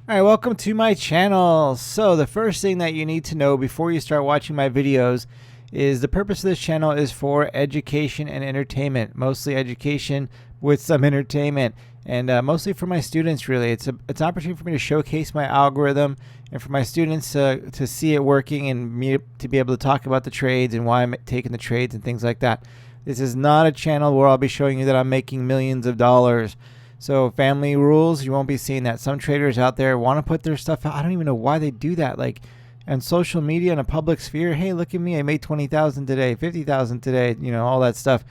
Alright, welcome to my channel. So the first thing that you need to know before you start watching my videos is the purpose of this channel is for education and entertainment. Mostly education with some entertainment, and mostly for my students really. It's an opportunity for me to showcase my algorithm and for my students to see it working and me to be able to talk about the trades and why I'm taking the trades and things like that. This is not a channel where I'll be showing you that I'm making millions of dollars. So family rules, you won't be seeing that. Some traders out there want to put their stuff out. I don't even know why they do that. Like on social media in a public sphere, hey, look at me, I made 20,000 today, 50,000 today, all that stuff.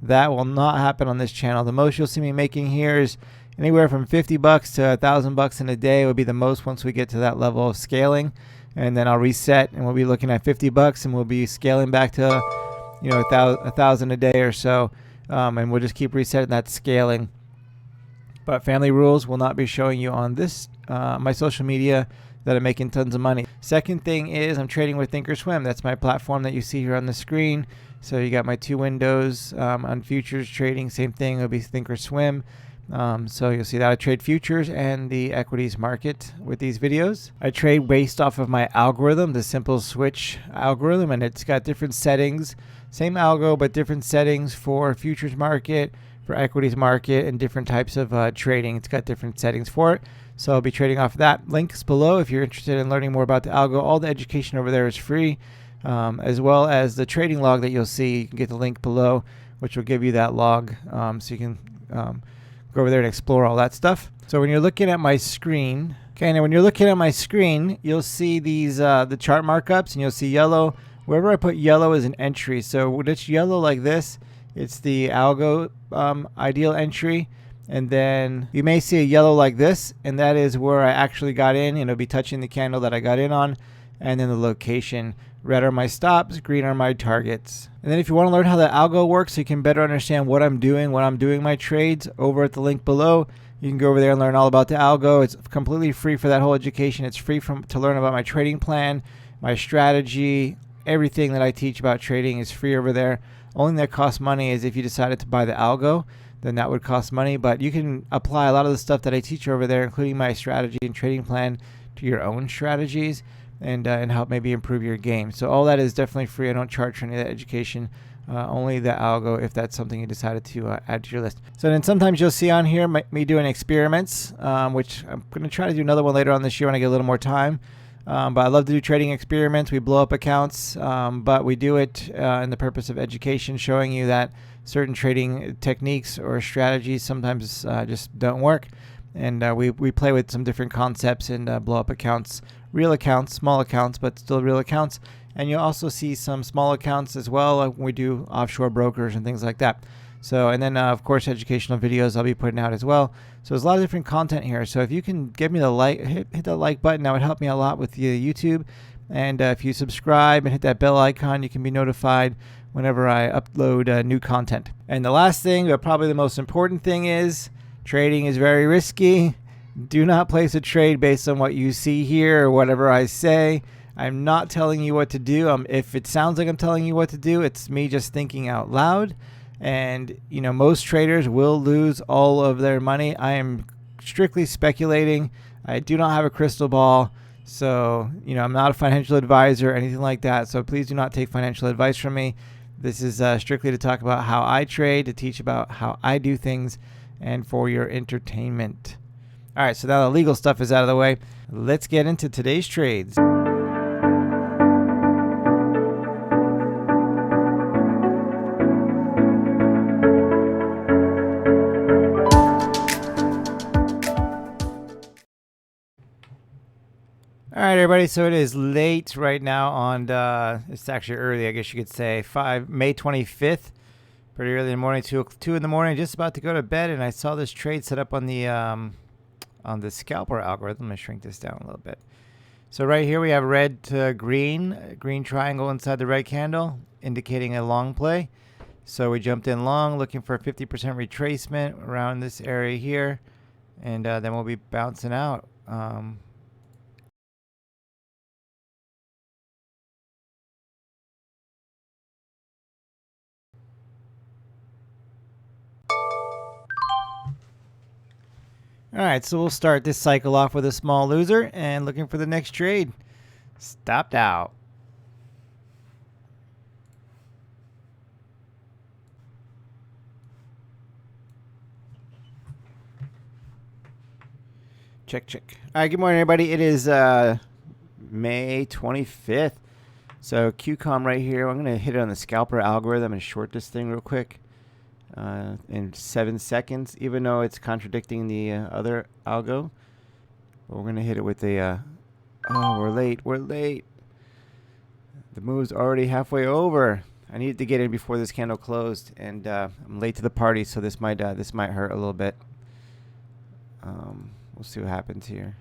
That will not happen on this channel. The most you'll see me making here is anywhere from 50 bucks to $1,000 in a day would be the most once we get to that level of scaling. And then I'll reset and we'll be looking at 50 bucks and we'll be scaling back to, a thousand a day or so. And we'll just keep resetting that scaling. But family rules will not be showing you on this my social media that I'm making tons of money. Second thing is I'm trading with Thinkorswim. That's my platform that you see here on the screen. So you got my two windows on futures trading. Same thing. It'll be Thinkorswim. So you'll see that I trade futures and the equities market with these videos. I trade based off of my algorithm, the simple switch algorithm, and it's got different settings. Same algo, but different settings for futures market, for equities market, and different types of trading. It's got different settings for it. So I'll be trading off that. Links below if you're interested in learning more about the algo. All the education over there is free, as well as the trading log that you'll see. You can get the link below, which will give you that log, so you can go over there and explore all that stuff. So when you're looking at my screen, okay, and when you're looking at my screen, you'll see these the chart markups, and you'll see yellow. Wherever I put yellow is an entry. So when it's yellow like this, it's the algo ideal entry. And then you may see a yellow like this, and that is where I actually got in, and it'll be touching the candle that I got in on. And then the location. Red are my stops, green are my targets. And then if you want to learn how the algo works so you can better understand what I'm doing when I'm doing my trades, over at the link below, you can go over there and learn all about the algo. It's completely free for that whole education. It's free to learn about my trading plan, my strategy, everything that I teach about trading is free over there. Only thing that costs money is if you decided to buy the algo, then that would cost money. But you can apply a lot of the stuff that I teach over there, including my strategy and trading plan, to your own strategies and help maybe improve your game. So all that is definitely free. I don't charge for any of that education. Only the algo if that's something you decided to add to your list. So then sometimes you'll see on here me doing experiments, which I'm going to try to do another one later on this year when I get a little more time. But I love to do trading experiments. We blow up accounts, but we do it in the purpose of education, showing you that certain trading techniques or strategies sometimes just don't work. And we play with some different concepts and blow up accounts, real accounts, small accounts, but still real accounts. And you'll also see some small accounts as well, like when we do offshore brokers and things like that. So, and then of course, educational videos I'll be putting out as well. So there's a lot of different content here. So if you can give me the like, hit the like button, that would help me a lot with the YouTube. And if you subscribe and hit that bell icon, you can be notified whenever I upload new content. And the last thing, but probably the most important thing, is trading is very risky. Do not place a trade based on what you see here or whatever I say. I'm not telling you what to do. If it sounds like I'm telling you what to do, it's me just thinking out loud. And most traders will lose all of their money. I am strictly speculating. I do not have a crystal ball. So, I'm not a financial advisor or anything like that. So please do not take financial advice from me. This is strictly to talk about how I trade, to teach about how I do things, and for your entertainment. All right, so now the legal stuff is out of the way. Let's get into today's trades. All right, everybody. So it is late right now on, it's actually early, I guess you could say, May 25th. Pretty early in the morning, 2 in the morning, just about to go to bed. And I saw this trade set up on the scalper algorithm. I'm going to shrink this down a little bit. So right here we have red to green triangle inside the red candle, indicating a long play. So we jumped in long, looking for a 50% retracement around this area here. And then we'll be bouncing out. All right, so we'll start this cycle off with a small loser and looking for the next trade. Stopped out. Check, check. All right, good morning, everybody. It is May 25th. So QCOM right here. I'm going to hit it on the scalper algorithm and short this thing real quick in 7 seconds, even though it's contradicting the other algo. But we're going to hit it with a... oh, we're late. We're late. The move's already halfway over. I needed to get in before this candle closed, and I'm late to the party, so this might hurt a little bit. We'll see what happens here.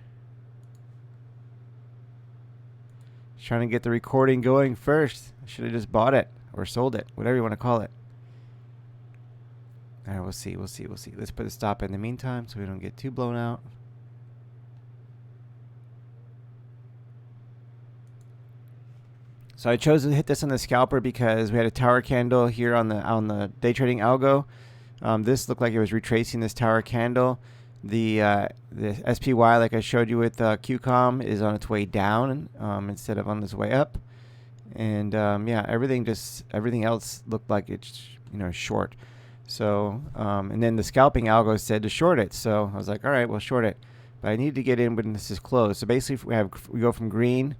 Just trying to get the recording going first. I should have just bought it or sold it, whatever you want to call it. All right, we'll see. Let's put a stop in the meantime so we don't get too blown out. So I chose to hit this on the scalper because we had a tower candle here on the day trading algo. This looked like it was retracing this tower candle. The SPY, like I showed you with QCOM, is on its way down instead of on its way up. And yeah, everything else looked like it's short. So and then the scalping algo said to short it. So I was like, all right, we'll short it. But I need to get in when this is closed. So basically, we go from green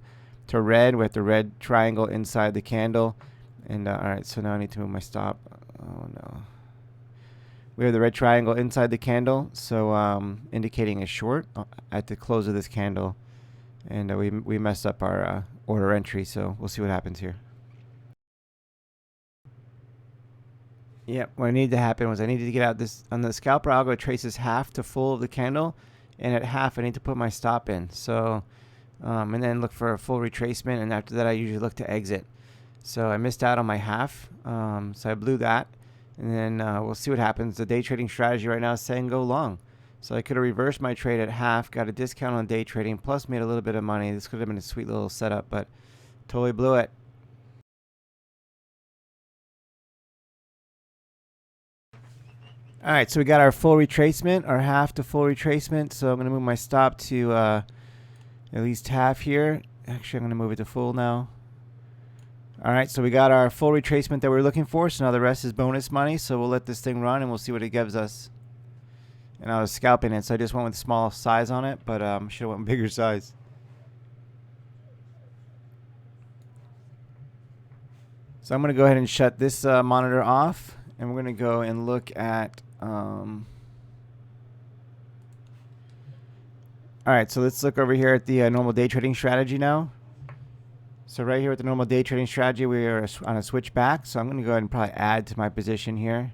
to red with the red triangle inside the candle. And all right, so now I need to move my stop. Oh no. We have the red triangle inside the candle, so indicating a short at the close of this candle. And we messed up our order entry, so we'll see what happens here. Yep, what needed to happen was I needed to get out this on the scalper algo. It traces half to full of the candle, and at half I need to put my stop in. So and then look for a full retracement, and after that I usually look to exit. So I missed out on my half, so I blew that. And then we'll see what happens. The day trading strategy right now is saying go long. So I could have reversed my trade at half, got a discount on day trading, plus made a little bit of money. This could have been a sweet little setup, but totally blew it. All right, so we got our full retracement, our half to full retracement. So I'm going to move my stop to at least half here. Actually, I'm going to move it to full now. All right, so we got our full retracement that we were looking for. So now the rest is bonus money. So we'll let this thing run and we'll see what it gives us. And I was scalping it, so I just went with small size on it, but should have went with bigger size. So I'm going to go ahead and shut this monitor off, and we're going to go and look at. All right, so let's look over here at the normal day trading strategy now. So right here with the normal day trading strategy, we are on a switch back. So I'm going to go ahead and probably add to my position here.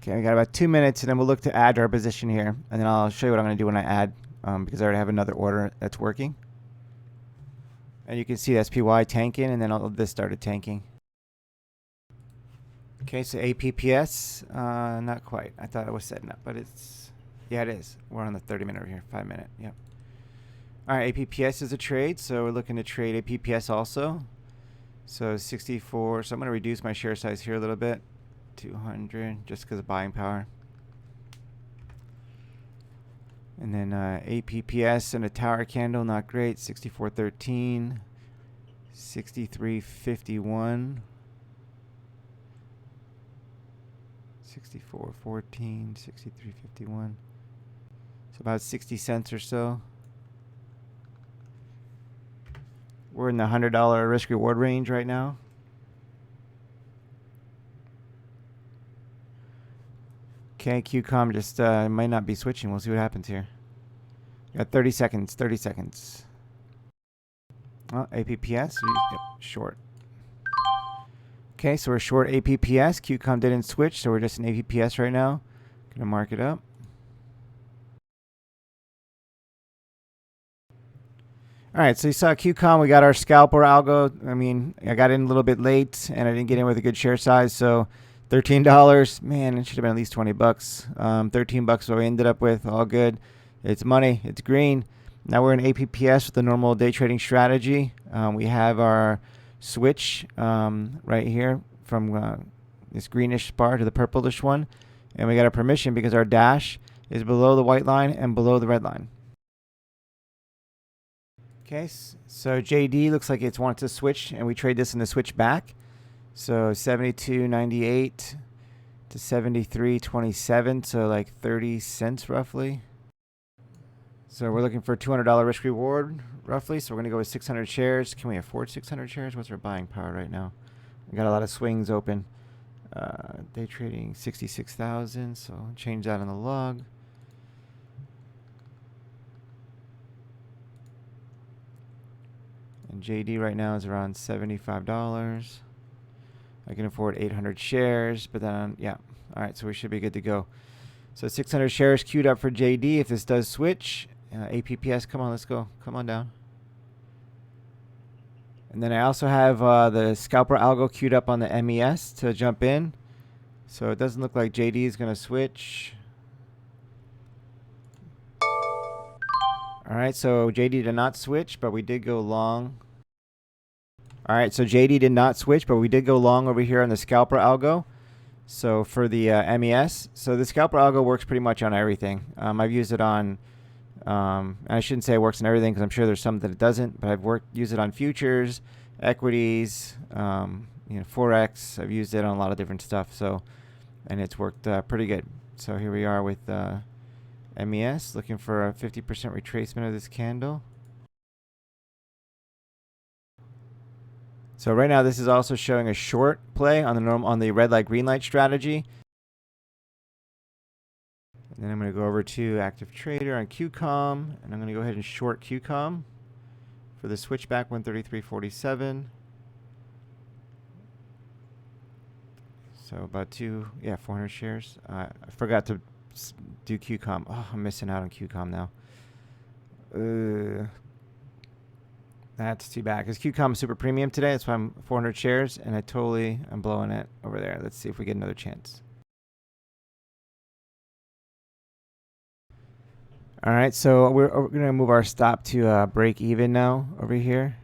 Okay, we got about 2 minutes, and then we'll look to add to our position here. And then I'll show you what I'm going to do when I add, because I already have another order that's working. And you can see the SPY tanking, and then all of this started tanking. Okay, so APPS, not quite. I thought I was setting up, but it's, yeah, it is. We're on the 30-minute over here, 5-minute, yep. All right, APPS is a trade, so we're looking to trade APPS also. So 64, so I'm going to reduce my share size here a little bit, 200, just because of buying power. And then APPS and a tower candle, not great, 64.13, 63.51, 64.14, 63.51. So about 60 cents or so. We're in the $100 risk reward range right now. Okay, QCOM just might not be switching. We'll see what happens here. Got 30 seconds. 30 seconds. Oh, APPS. Yep, short. Okay, so we're short APPS. QCOM didn't switch, so we're just in APPS right now. Gonna mark it up. All right, so you saw QCOM. We got our scalper algo. I mean, I got in a little bit late, and I didn't get in with a good share size, so $13. Man, it should have been at least 20 bucks. 13 bucks what we ended up with. All good. It's money. It's green. Now we're in APPS with the normal day trading strategy. We have our switch right here from this greenish bar to the purplish one. And we got a permission because our dash is below the white line and below the red line. Okay, so JD looks like it's wanted to switch, and we trade this in the switch back. So 72.98 to 73.27, so like 30 cents roughly. So we're looking for a $200 risk reward roughly. So we're gonna go with 600 shares. Can we afford 600 shares? What's our buying power right now? We got a lot of swings open. Day trading 66,000. So change that on the log. And JD right now is around $75. I can afford 800 shares, but then, yeah. All right, so we should be good to go. So 600 shares queued up for JD if this does switch. APPS, come on, let's go. Come on down. And then I also have the scalper algo queued up on the MES to jump in. So it doesn't look like JD is going to switch. All right, so JD did not switch, but we did go long. All right, so JD did not switch, but we did go long over here on the scalper algo. So for the MES, so the scalper algo works pretty much on everything. I've used it on, I shouldn't say it works on everything because I'm sure there's some that it doesn't, but I've used it on futures, equities, Forex. I've used it on a lot of different stuff. So, and it's worked pretty good. So here we are with MES, looking for a 50% retracement of this candle. So right now this is also showing a short play on the red light green light strategy. And then I'm going to go over to active trader on QCOM, and I'm going to go ahead and short QCOM for the switchback 133.47. So about 400 shares. I forgot to do QCOM. Oh, I'm missing out on QCOM now. That's too bad because QCOM is super premium today. That's why I'm 400 shares, and I'm blowing it over there. Let's see if we get another chance. All right, so we're going to move our stop to break even now over here.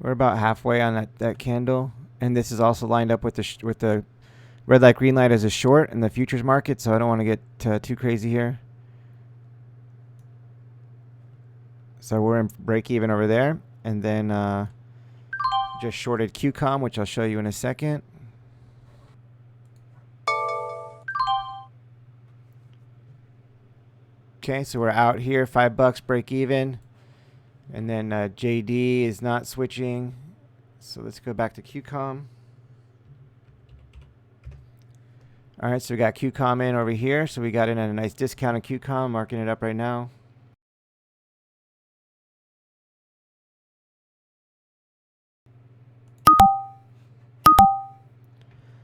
We're about halfway on that candle, and this is also lined up with the red light green light as a short in the futures market, so I don't want to get too crazy here. So we're in break even over there, and then just shorted QCOM, which I'll show you in a second. Okay, so we're out here, $5 break even, and then JD is not switching. So let's go back to QCOM. All right, so we got QCOM in over here. So we got in at a nice discount on QCOM, marking it up right now.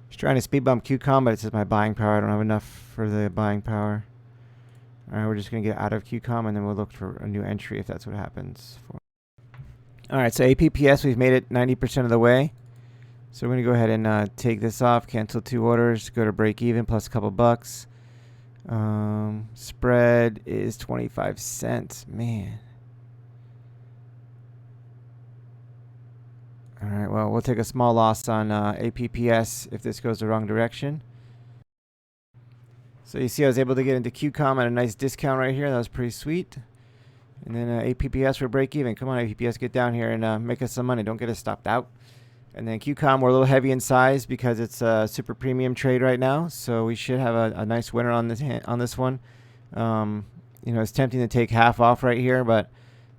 Just trying to speed bump QCOM, but it says my buying power. I don't have enough for the buying power. All right, we're just going to get out of QCOM, and then we'll look for a new entry if that's what happens. All right, so APPS, we've made it 90% of the way. So we're going to go ahead and take this off, cancel 2 orders, go to break even plus a couple bucks. Spread is 25 cents. Man. All right, well, we'll take a small loss on APPS if this goes the wrong direction. So you see I was able to get into QCOM at a nice discount right here. That was pretty sweet. And then APPS for break even. Come on, APPS, get down here and make us some money. Don't get us stopped out. And then QCOM, we're a little heavy in size because it's a super premium trade right now. So we should have a nice winner on this one. It's tempting to take half off right here, but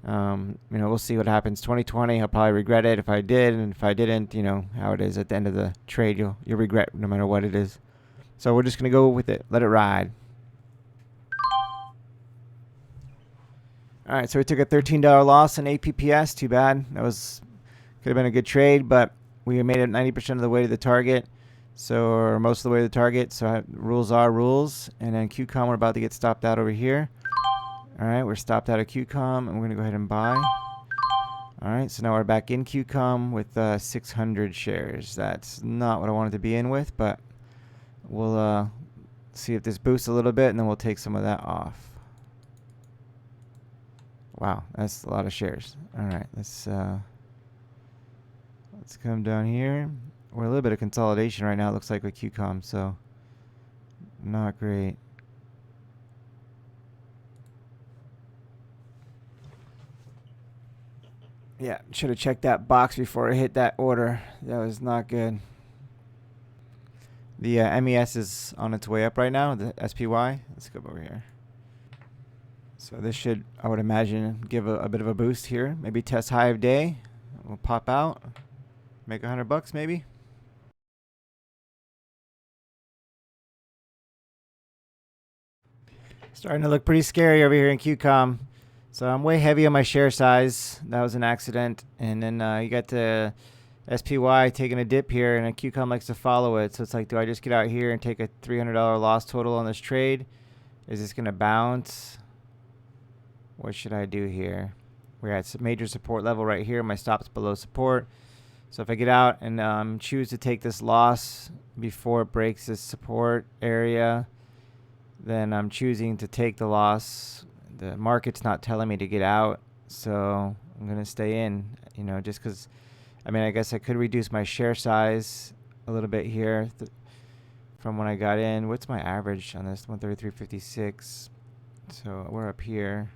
we'll see what happens. 2020, I'll probably regret it if I did, and if I didn't, how it is at the end of the trade, you'll regret no matter what it is. So we're just gonna go with it, let it ride. All right, so we took a $13 loss in APPS. Too bad. Could have been a good trade, but we made it 90% of the way to the target, or most of the way to the target. So rules are rules. And then QCOM, we're about to get stopped out over here. All right, we're stopped out of QCOM, and we're gonna go ahead and buy. All right, so now we're back in QCOM with 600 shares. That's not what I wanted to be in with, but we'll see if this boosts a little bit, and then we'll take some of that off. Wow, that's a lot of shares. All right, let's come down here. We're a little bit of consolidation right now, it looks like, with QCOM, so not great. Yeah, should have checked that box before I hit that order. That was not good. The MES is on its way up right now, the SPY. Let's go over here. So this should, I would imagine, give a bit of a boost here. Maybe test high of day. We'll pop out. Make $100 maybe. Starting to look pretty scary over here in QCOM. So I'm way heavy on my share size. That was an accident. And then you got the SPY taking a dip here, and a QCOM likes to follow it. So it's like, do I just get out here and take a $300 loss total on this trade? Is this going to bounce? What should I do here? We're at major support level right here. My stop's below support. So if I get out and choose to take this loss before it breaks this support area, then I'm choosing to take the loss. The market's not telling me to get out, so I'm going to stay in, you know, just because, I mean, I guess I could reduce my share size a little bit here from when I got in. What's my average on this? 133.56. So we're up here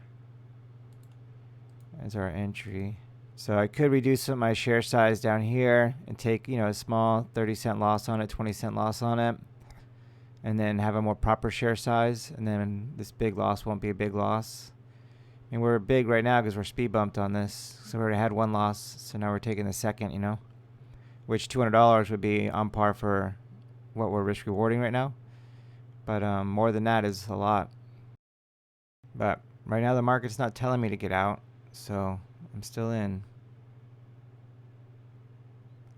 as our entry. So I could reduce some of my share size down here and take, you know, a small 30-cent loss on it, 20-cent loss on it, and then have a more proper share size, and then this big loss won't be a big loss. I mean, we're big right now because we're speed bumped on this. So we already had one loss, so now we're taking the second, you know, which $200 would be on par for what we're risk rewarding right now. But more than that is a lot. But right now the market's not telling me to get out, so I'm still in.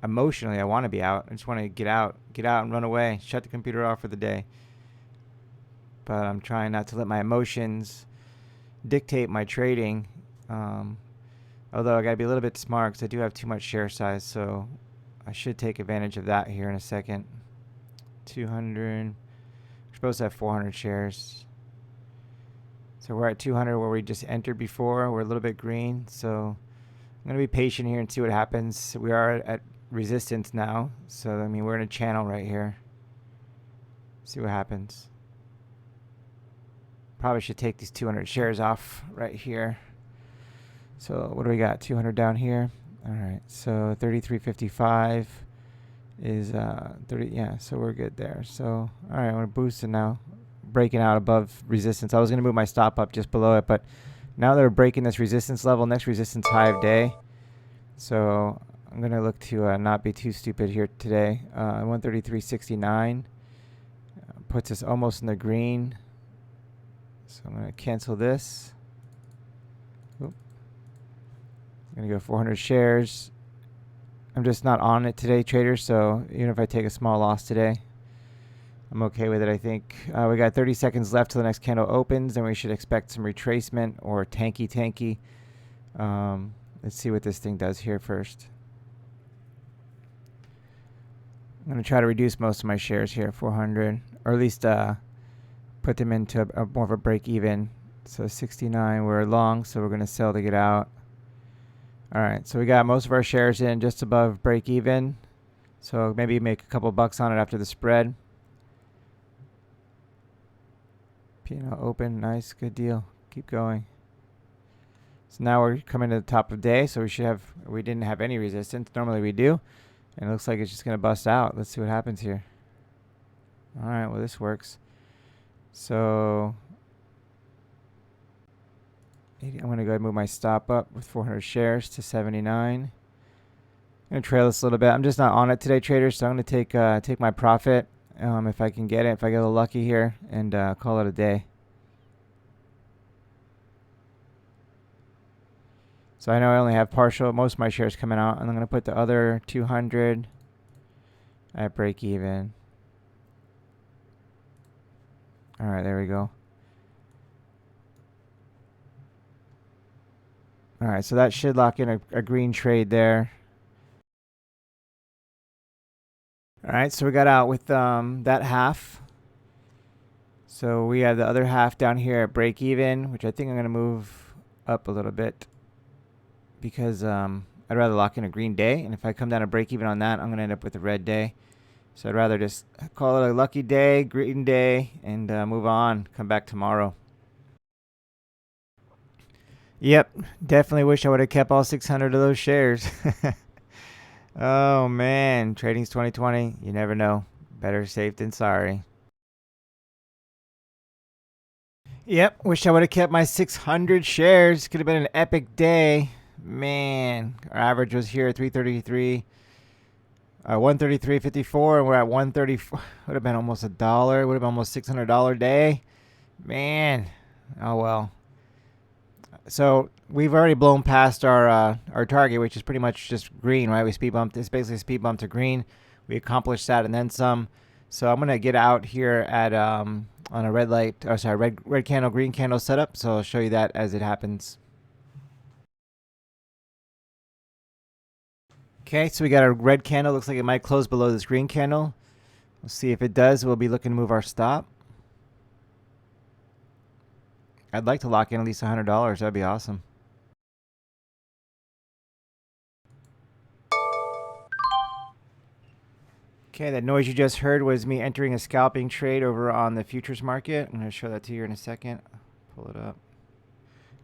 Emotionally, I want to be out. I just want to get out and run away, shut the computer off for the day. But I'm trying not to let my emotions dictate my trading. Although I got to be a little bit smart because I do have too much share size, so I should take advantage of that here in a second. 200. We're supposed to have 400 shares. So we're at 200 where we just entered before. We're a little bit green, so I'm going to be patient here and see what happens. We are at resistance now, so I mean, we're in a channel right here. See what happens. Probably should take these 200 shares off right here. So what do we got? 200 down here. All right, so 33.55 is 30. Yeah, so we're good there. So all right, I'm gonna boost it now, breaking out above resistance. I was gonna move my stop up just below it, but now that we're breaking this resistance level, next resistance high of day. So I'm gonna look to not be too stupid here today. 133.69 puts us almost in the green. So I'm gonna cancel this. Oop. I'm gonna go 400 shares. I'm just not on it today, traders. So even if I take a small loss today, I'm okay with it, I think. We got 30 seconds left till the next candle opens, and we should expect some retracement or tanky. Let's see what this thing does here first. I'm going to try to reduce most of my shares here, 400, or at least put them into a more of a break even. So 69, we're long, so we're going to sell to get out. All right, so we got most of our shares in just above break even. So maybe make a couple bucks on it after the spread. P&L open, nice, good deal. Keep going. So now we're coming to the top of day, so we didn't have any resistance. Normally we do. And it looks like it's just going to bust out. Let's see what happens here. All right, well, this works. So I'm going to go ahead and move my stop up with 400 shares to 79. I'm going to trail this a little bit. I'm just not on it today, traders, so I'm going to take my profit if I can get it, if I get a little lucky here, and call it a day. So I know I only have most of my shares coming out, and I'm going to put the other 200 at break even. All right, there we go. All right, so that should lock in a green trade there. All right, so we got out with that half. So we have the other half down here at break even, which I think I'm going to move up a little bit because I'd rather lock in a green day. And if I come down to break even on that, I'm going to end up with a red day. So I'd rather just call it a lucky day, green day, and move on. Come back tomorrow. Yep, definitely wish I would have kept all 600 of those shares. Oh man, trading's 2020. You never know. Better safe than sorry. Yep, wish I would have kept my 600 shares. Could have been an epic day. Man, our average was here at 333. 133.54, and we're at 134. Would have been almost $1. Would have been almost $600 day. Man, oh well. So we've already blown past our target, which is pretty much just green, right? We speed bumped. It's basically a speed bump to green. We accomplished that and then some. So I'm gonna get out here at on a red light, or sorry, red candle, green candle setup. So I'll show you that as it happens. Okay, so we got a red candle. Looks like it might close below this green candle. We'll see if it does. We'll be looking to move our stop. I'd like to lock in at least $100. That'd be awesome. Okay, that noise you just heard was me entering a scalping trade over on the futures market. I'm going to show that to you in a second. Pull it up.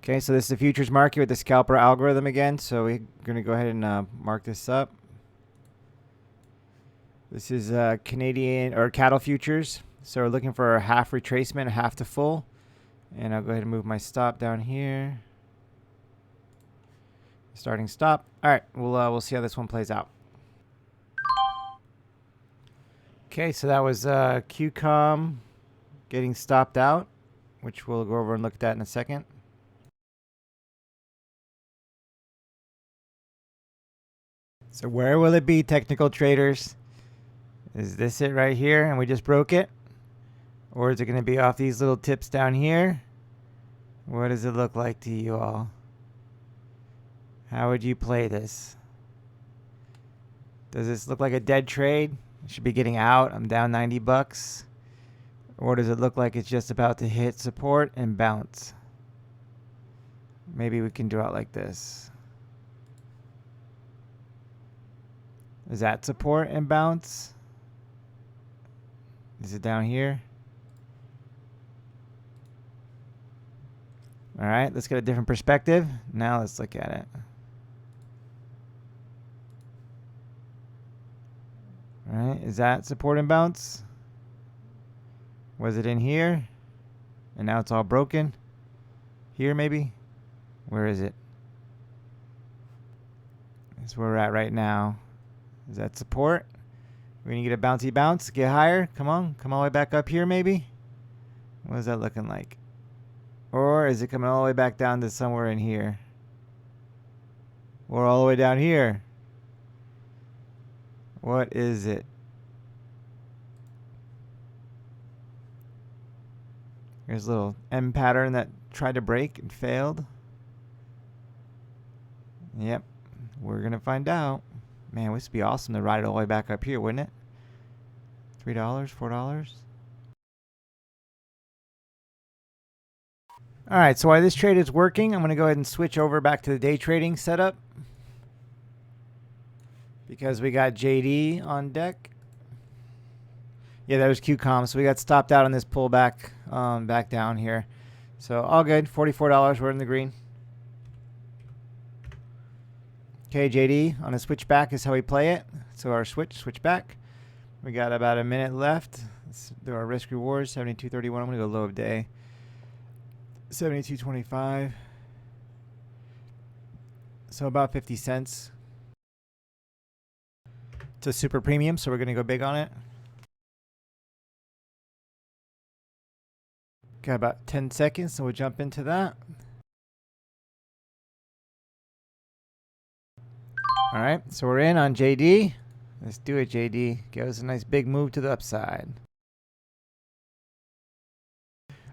Okay, so this is the futures market with the scalper algorithm again. So we're going to go ahead and mark this up. This is Canadian or cattle futures. So we're looking for a half retracement, half to full. And I'll go ahead and move my stop down here. Starting stop. All right, we'll see how this one plays out. Okay, so that was QCOM getting stopped out, which we'll go over and look at that in a second. So where will it be, technical traders? Is this it right here and we just broke it? Or is it going to be off these little tips down here? What does it look like to you all? How would you play this? Does this look like a dead trade? I should be getting out. I'm down 90 bucks. Or does it look like it's just about to hit support and bounce? Maybe we can draw it like this. Is that support and bounce? Is it down here? All right, let's get a different perspective. Now let's look at it. All right, is that support and bounce? Was it in here? And now it's all broken? Here maybe? Where is it? That's where we're at right now. Is that support? We're going to get a bouncy bounce, get higher. Come on, come all the way back up here maybe? What is that looking like? Or is it coming all the way back down to somewhere in here? Or all the way down here? What is it? Here's a little M pattern that tried to break and failed. Yep, we're going to find out. Man, this would be awesome to ride it all the way back up here, wouldn't it? $3, $4. All right, so while this trade is working, I'm going to go ahead and switch over back to the day trading setup because we got JD on deck. Yeah, that was QCOM, so we got stopped out on this pullback back down here. So all good, $44, we're in the green. Okay, JD on a switch back is how we play it. So our switch back. We got about a minute left. Let's do our risk rewards, 72.31. I'm going to go low of day. 72.25. So about 50 cents. It's a super premium, so we're going to go big on it. Got about 10 seconds, so we'll jump into that. All right, so we're in on JD. Let's do it, JD. Give us a nice big move to the upside.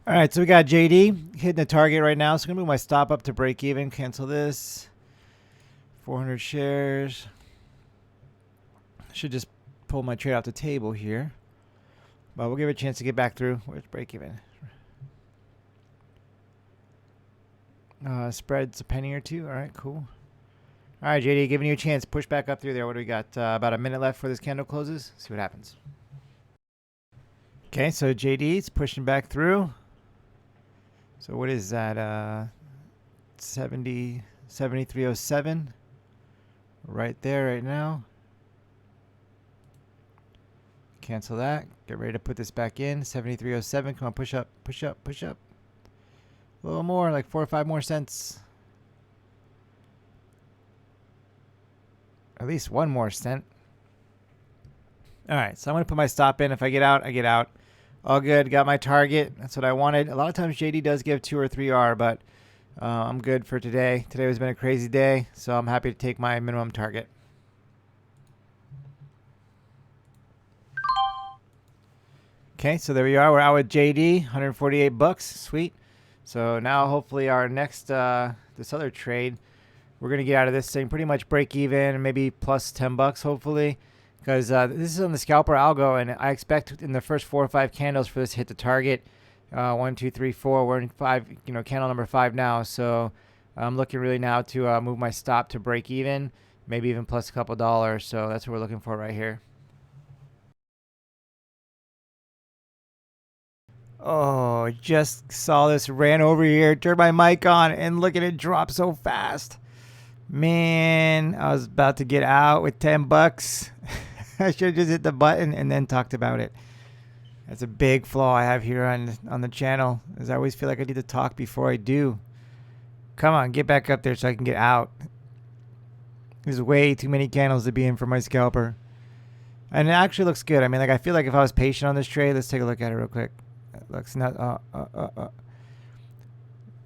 All right, so we got JD hitting the target right now. So I'm going to move my stop up to break even. Cancel this. 400 shares. Should just pull my trade off the table here. But we'll give it a chance to get back through. Where's break even? Spread's a penny or two. All right, cool. All right, JD, giving you a chance. Push back up through there. What do we got? About a minute left before this candle closes. See what happens. Okay, so JD's pushing back through. So what is that? 7307. Right there, right now. Cancel that. Get ready to put this back in. 7307. Come on, push up, push up, push up. A little more, like 4 or 5 more cents. At least 1 more cent. All right, so I'm going to put my stop in. If I get out, I get out. All good. Got my target. That's what I wanted. A lot of times JD does give 2 or 3R, but I'm good for today. Today has been a crazy day, so I'm happy to take my minimum target. Okay, so there we are. We're out with JD, 148 bucks. Sweet. So now hopefully our next, this other trade, we're going to get out of this thing pretty much break even, maybe plus 10 bucks hopefully. Because this is on the scalper algo, and I expect in the first 4 or 5 candles for this to hit the target. 1, 2, 3, 4. We're in 5, candle number 5 now. So I'm looking really now to move my stop to break even, maybe even plus a couple dollars. So that's what we're looking for right here. Oh, just saw this, ran over here, turned my mic on, and look at it drop so fast. Man, I was about to get out with 10 bucks. I should have just hit the button and then talked about it. That's a big flaw I have here on the channel, is I always feel like I need to talk before I do. Come on, get back up there so I can get out. There's way too many candles to be in for my scalper. And it actually looks good. I mean, like, I feel like if I was patient on this trade, let's take a look at it real quick. It looks not.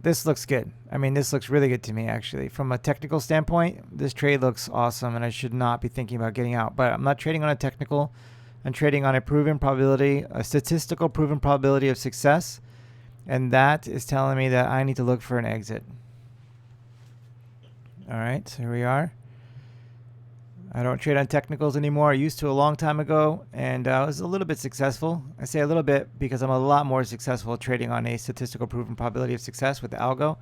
This looks good. I mean, this looks really good to me, actually. From a technical standpoint, this trade looks awesome, and I should not be thinking about getting out. But I'm not trading on a technical. I'm trading on a proven probability, a statistical proven probability of success, and that is telling me that I need to look for an exit. All right, so here we are. I don't trade on technicals anymore. I used to a long time ago, and I was a little bit successful. I say a little bit because I'm a lot more successful trading on a statistical proven probability of success with the algo.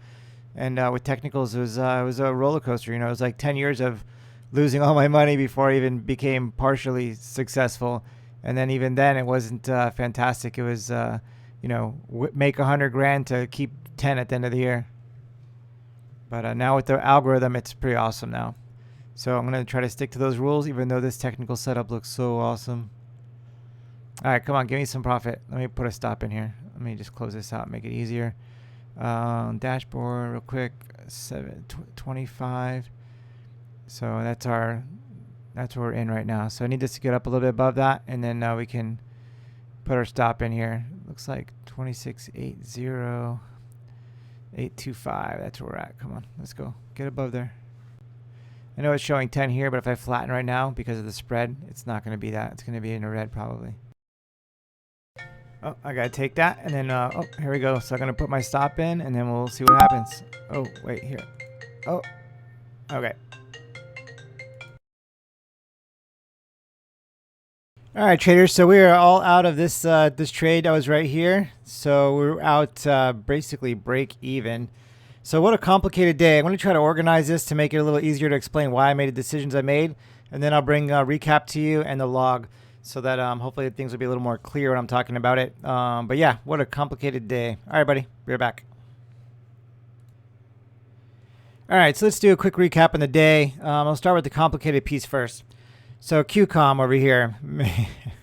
And with technicals, it was a roller coaster. It was like 10 years of losing all my money before I even became partially successful. And then even then, it wasn't fantastic. It was, make 100 grand to keep 10 at the end of the year. But now with the algorithm, it's pretty awesome now. So I'm going to try to stick to those rules, even though this technical setup looks so awesome. All right, come on, give me some profit. Let me put a stop in here. Let me just close this out, make it easier. Dashboard real quick, 725. So that's where we're in right now. So I need this to get up a little bit above that, and then we can put our stop in here. Looks like 2680.825. That's where we're at. Come on, let's go. Get above there. I know it's showing 10 here, but if I flatten right now because of the spread, it's not going to be that. It's going to be in the red probably. Oh, I got to take that. And then, here we go. So I'm going to put my stop in, and then we'll see what happens. Oh, wait, here. Oh, okay. All right, traders. So we are all out of this this trade that was right here. So we're out basically break even. So what a complicated day. I'm going to try to organize this to make it a little easier to explain why I made the decisions I made. And then I'll bring a recap to you and the log so that hopefully things will be a little more clear when I'm talking about it. But yeah, what a complicated day. All right, buddy. Be right back. All right, so let's do a quick recap on the day. I'll start with the complicated piece first. So QCOM over here.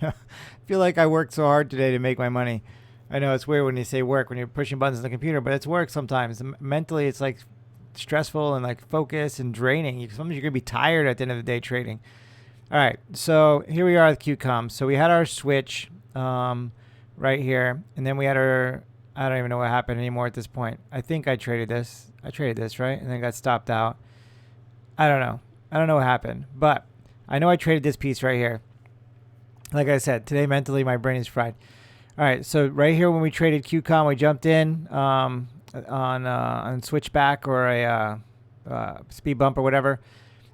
I feel like I worked so hard today to make my money. I know it's weird when you say work, when you're pushing buttons on the computer, but it's work sometimes. Mentally, it's like stressful and like focus and draining. Sometimes you're going to be tired at the end of the day trading. All right, so here we are with QCOM. So we had our switch right here, and then we had our, I don't even know what happened anymore at this point. I think I traded this. I traded this, right? And then got stopped out. I don't know. I don't know what happened, but I know I traded this piece right here. Like I said, today mentally my brain is fried. All right, so right here when we traded QCOM, we jumped in on switchback or a speed bump or whatever,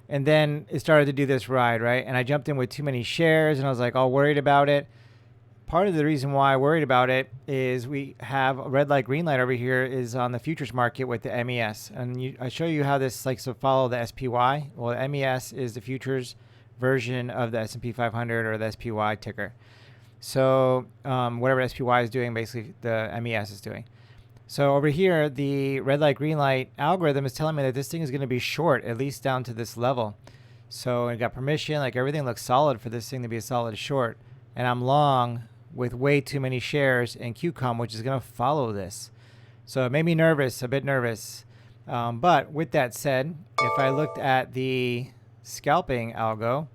and then it started to do this ride, right? And I jumped in with too many shares, and I was like all worried about it. part of the reason why I'm worried about it is we have a red light, green light over here is on the futures market with the MES. And I show you how this likes to follow the SPY. Well, the MES is the futures version of the S&P 500 or the SPY ticker. So whatever SPY is doing, basically the MES is doing. So over here, the red light, green light algorithm is telling me that this thing is going to be short, at least down to this level. So I got permission, like everything looks solid for this thing to be a solid short. And I'm long with way too many shares in QCOM, which is going to follow this. So it made me nervous, a bit nervous. But with that said, if I looked at the scalping algo,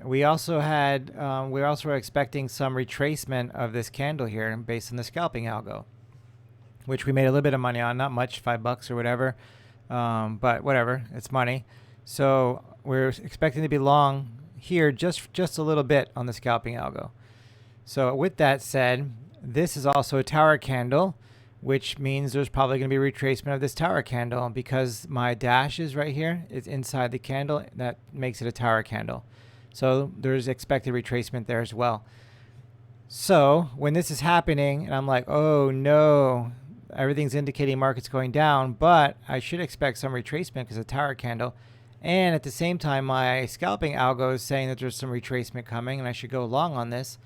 we also were expecting some retracement of this candle here based on the scalping algo, which we made a little bit of money on, not much, $5 or whatever, but whatever, it's money. So we're expecting to be long here just a little bit on the scalping algo. So with that said, this is also a tower candle, which means there's probably going to be retracement of this tower candle because my dash is right here. It's inside the candle. That makes it a tower candle. So there's expected retracement there as well. So when this is happening and I'm like, oh no, everything's indicating market's going down, but I should expect some retracement because of tower candle. And at the same time, my scalping algo is saying that there's some retracement coming and I should go long on this.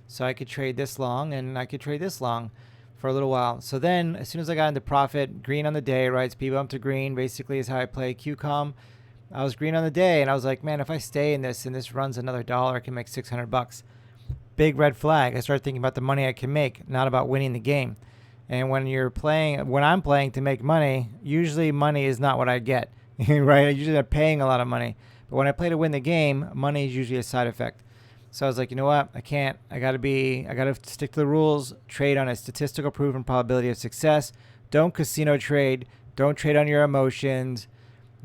So I could trade this long and I could trade this long for a little while. So then as soon as I got into profit, green on the day, right? Speed bump to green basically is how I play QCOM. I was green on the day and I was like, man, if I stay in this and this runs another $1, I can make $600. Big red flag. I started thinking about the money I can make, not about winning the game. And when I'm playing to make money, usually money is not what I get, right? I usually am paying a lot of money. But when I play to win the game, money is usually a side effect. So I was like, you know what? I can't. I got to stick to the rules, trade on a statistical proven probability of success. Don't casino trade. Don't trade on your emotions.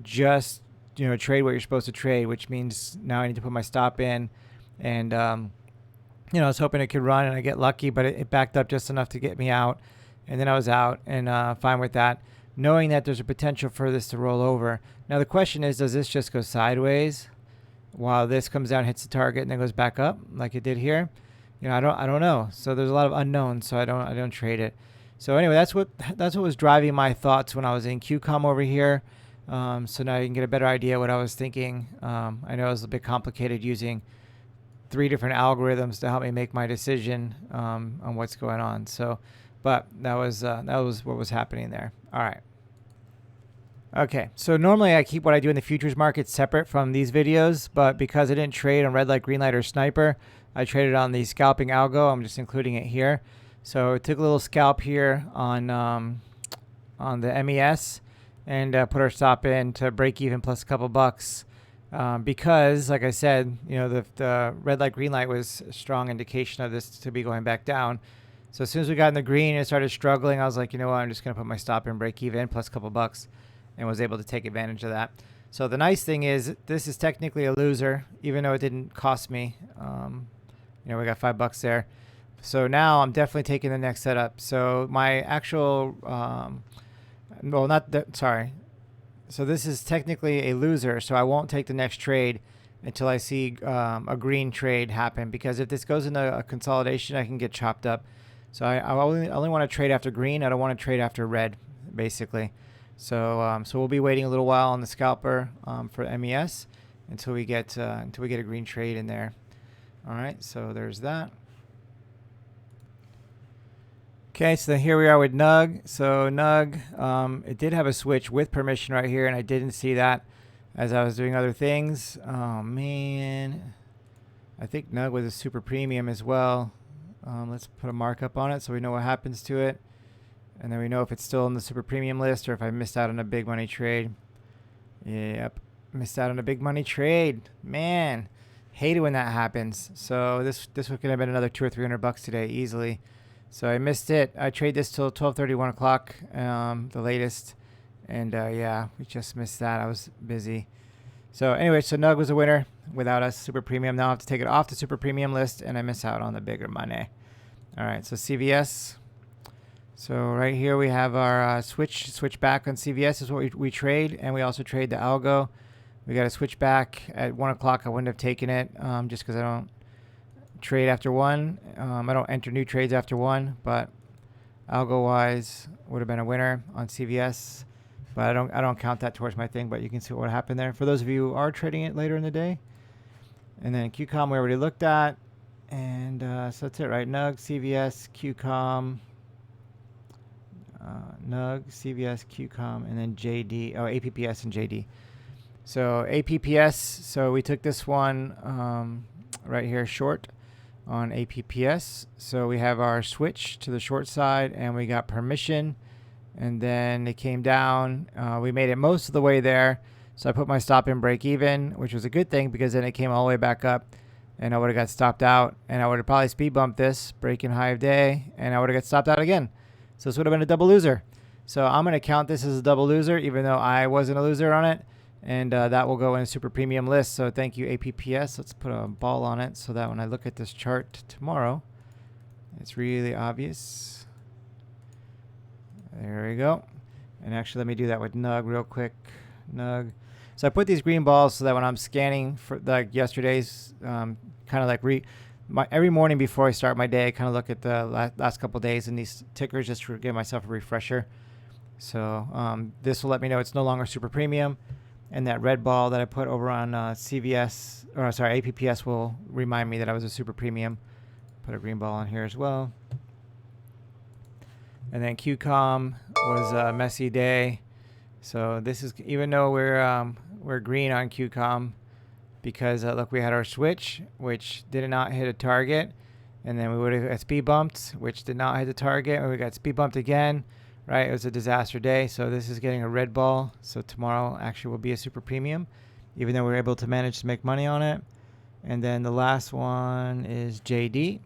Just, trade what you're supposed to trade, which means now I need to put my stop in. And, I was hoping it could run and I get lucky, but it backed up just enough to get me out. And then I was out and fine with that, knowing that there's a potential for this to roll over. Now the question is, does this just go sideways while this comes down, hits the target, and then goes back up like it did here? I don't know. So there's a lot of unknowns, so I don't trade it. So anyway, that's what was driving my thoughts when I was in QCOM over here. So now you can get a better idea what I was thinking. I know it was a bit complicated using 3 different algorithms to help me make my decision on what's going on. So, but that was what was happening there. All right. Okay, so normally I keep what I do in the futures market separate from these videos, but because I didn't trade on red light, green light, or sniper, I traded on the scalping algo. I'm just including it here. So I took a little scalp here on the MES and put our stop in to break even plus a couple bucks because, like I said, the red light, green light was a strong indication of this to be going back down. So as soon as we got in the green and it started struggling, I was like, you know what, I'm just going to put my stop in, break even plus a couple bucks. And was able to take advantage of that. So the nice thing is this is technically a loser, even though it didn't cost me. We got $5 there. So now I'm definitely taking the next setup. So my actual, So this is technically a loser. So I won't take the next trade until I see a green trade happen. Because if this goes into a consolidation, I can get chopped up. So I only want to trade after green. I don't want to trade after red, basically. So we'll be waiting a little while on the scalper for MES until we get a green trade in there. All right, so there's that. Okay, so here we are with NUG. So NUG, it did have a switch with permission right here, and I didn't see that as I was doing other things. Oh man, I think NUG was a super premium as well. Let's put a markup on it so we know what happens to it. And then we know if it's still in the super premium list or if I missed out on a big money trade. Yep, missed out on a big money trade. Man, hate it when that happens. So this could have been another $200 or $300 today easily. So I missed it. I trade this till 12:30, 1 o'clock, the latest. And yeah, we just missed that. I was busy. So anyway, so NUG was a winner without us super premium. Now I have to take it off the super premium list and I miss out on the bigger money. All right, so CVS. So right here we have our switch back on CVS is what we trade, and we also trade the algo. We got a switch back at 1 o'clock. I wouldn't have taken it just because I don't trade after one. I don't enter new trades after one, but algo wise would have been a winner on CVS, but I don't count that towards my thing. But you can see what happened there for those of you who are trading it later in the day. And then QCOM we already looked at, and so that's it, right? NUG, CVS, QCOM, NUG, CVS, QCOM, and then JD. Oh, APPS and JD. So APPS. So we took this one right here, short on APPS. So we have our switch to the short side, and we got permission, and then it came down. We made it most of the way there. So I put my stop in break even, which was a good thing because then it came all the way back up, and I would have got stopped out, and I would have probably speed bumped this, breaking high of day, and I would have got stopped out again. So this would have been a double loser. So I'm going to count this as a double loser, even though I wasn't a loser on it, and that will go in a super premium list. So thank you, APPS. Let's put a ball on it so that when I look at this chart tomorrow, it's really obvious. There we go. And actually, let me do that with NUG real quick. NUG. So I put these green balls so that when I'm scanning for like yesterday's, kind of like every morning before I start my day, I kind of look at the last couple of days in these tickers just to give myself a refresher. So this will let me know it's no longer super premium, and that red ball that I put over on CVS, or sorry, APPS will remind me that I was a super premium. Put a green ball on here as well. And then QCOM was a messy day. So this is, even though we're green on QCOM, because look, we had our switch, which did not hit a target, and then we would have got speed bumped, which did not hit the target, and we got speed bumped again, right? It was a disaster day. So this is getting a red ball. So tomorrow actually will be a super premium, even though we were able to manage to make money on it. And then the last one is JD.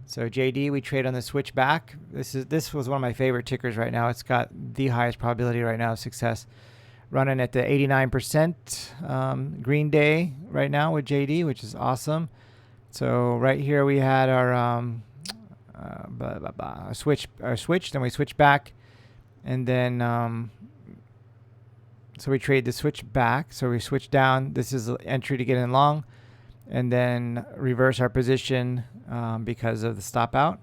So JD, we trade on the switch back. This was one of my favorite tickers right now. It's got the highest probability right now of success. Running at the 89% green day right now with JD, which is awesome. So right here we had our switch, then we switch back, and then so we trade the switch back. So we switch down. This is the entry to get in long, and then reverse our position because of the stop out,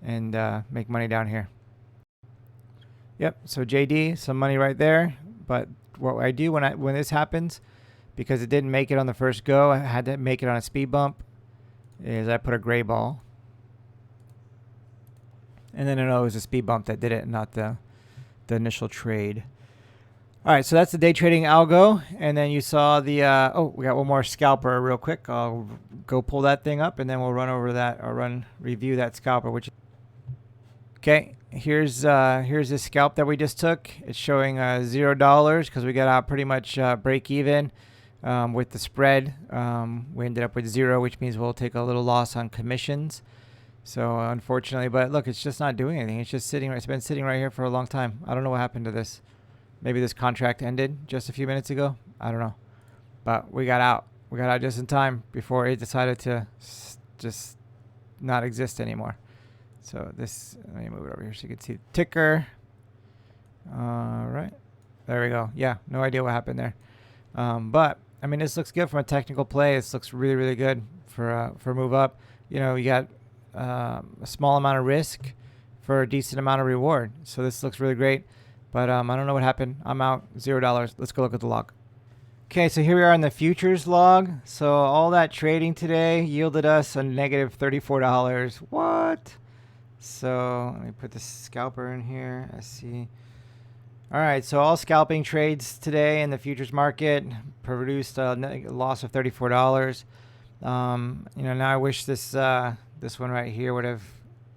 and make money down here. Yep, so JD, some money right there. But what I do when this happens, because it didn't make it on the first go, I had to make it on a speed bump, is I put a gray ball. And then I know it was a speed bump that did it, not the initial trade. All right, so that's the day trading algo. And then you saw the, we got one more scalper real quick. I'll go pull that thing up, and then we'll run over that, or review that scalper. Okay, here's the scalp that we just took. It's showing $0 because we got out pretty much break even with the spread. We ended up with 0, which means we'll take a little loss on commissions. So unfortunately, but look, it's just not doing anything. It's just sitting. It's been sitting right here for a long time. I don't know what happened to this. Maybe this contract ended just a few minutes ago. I don't know. But we got out. We got out just in time before it decided to just not exist anymore. So this, let me move it over here so you can see the ticker. All right. There we go. Yeah, no idea what happened there. But, I mean, this looks good from a technical play. This looks really, really good for move up. You know, you got a small amount of risk for a decent amount of reward. So this looks really great. But I don't know what happened. I'm out $0. Let's go look at the log. Okay, so here we are in the futures log. So all that trading today yielded us a negative $34. What? So let me put the scalper in here. I see. All right, so all scalping trades today in the futures market produced a loss of $34. You know, now I wish this one right here I would have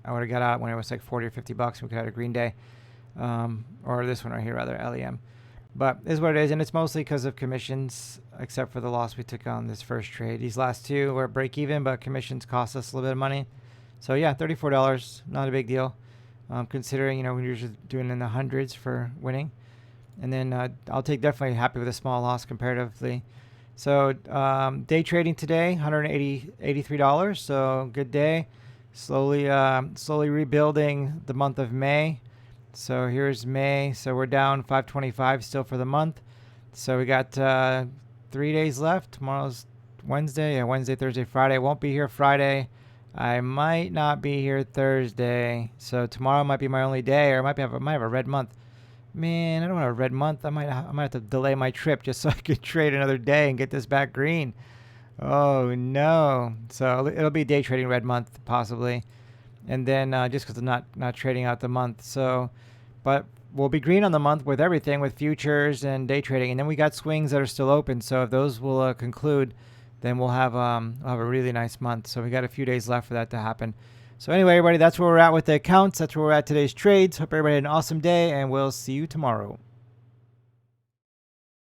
got out when it was like 40 or 50 bucks. We could have had a green day. Or this one right here, rather, LEM. But it is what it is, and it's mostly because of commissions, except for the loss we took on this first trade. These last two were break even, but commissions cost us a little bit of money. So yeah, $34, not a big deal, considering, you know, we're usually doing in the hundreds for winning. And then I'll take definitely happy with a small loss comparatively. So day trading today, $183. So good day. Slowly rebuilding the month of May. So here's May. So we're down 525 still for the month. So we got 3 days left. Tomorrow's Wednesday. Yeah, Wednesday, Thursday, Friday. Won't be here Friday. I might not be here Thursday, so tomorrow might be my only day, or I might have a red month. Man, I don't want a red month. I might have to delay my trip just so I could trade another day and get this back green. Oh no! So it'll be day trading red month possibly, and then just because I'm not trading out the month. So, but we'll be green on the month with everything, with futures and day trading, and then we got swings that are still open. So if those will conclude, then we'll have a really nice month. So we got a few days left for that to happen. So anyway, everybody, that's where we're at with the accounts. That's where we're at today's trades. Hope everybody had an awesome day, and we'll see you tomorrow.